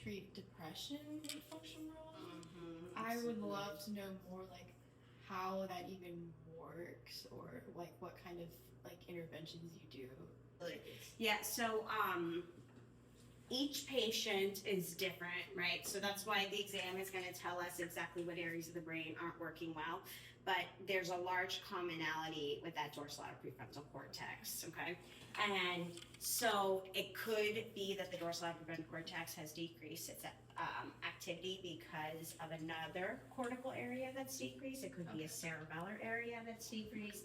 treat depression in functional neurology. I would love to know more, like how that even works, or like what kind of like interventions you do. Yeah, so each patient is different, right? So that's why the exam is going to tell us exactly what areas of the brain aren't working well. But there's a large commonality with that dorsolateral prefrontal cortex, okay? And so it could be that the dorsolateral prefrontal cortex has decreased its activity because of another cortical area that's decreased. It could be a cerebellar area that's decreased.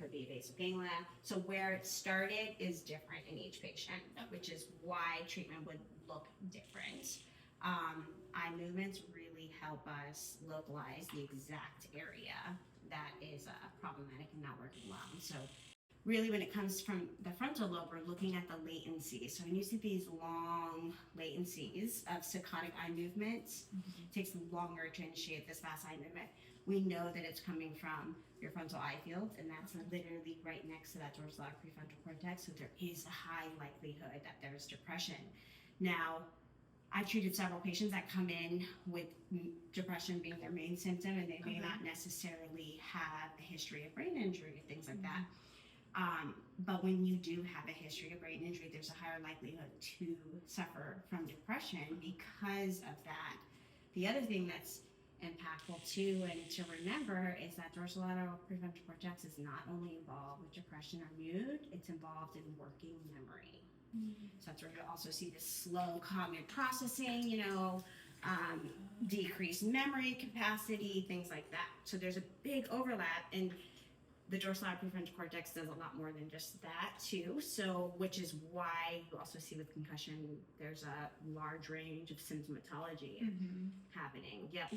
Could be basal ganglia. So where it started is different in each patient, which is why treatment would look different. Eye movements really help us localize the exact area that is problematic and not working well. And so really when it comes from the frontal lobe, we're looking at the latency. So when you see these long latencies of saccadic eye movements, it takes longer to initiate this fast eye movement. We know that it's coming from your frontal eye field, and that's literally right next to that dorsolateral prefrontal cortex, so there is a high likelihood that there's depression. Now, I treated several patients that come in with depression being their main symptom, and they may not necessarily have a history of brain injury, things like that. But when you do have a history of brain injury, there's a higher likelihood to suffer from depression because of that. The other thing that's impactful too, and to remember, is that dorsolateral prefrontal cortex is not only involved with depression or mood, it's involved in working memory. So that's where you also see this slow cognitive processing, decreased memory capacity, things like that. So there's a big overlap, and the dorsolateral prefrontal cortex does a lot more than just that too. So, which is why you also see with concussion, there's a large range of symptomatology happening. Yep.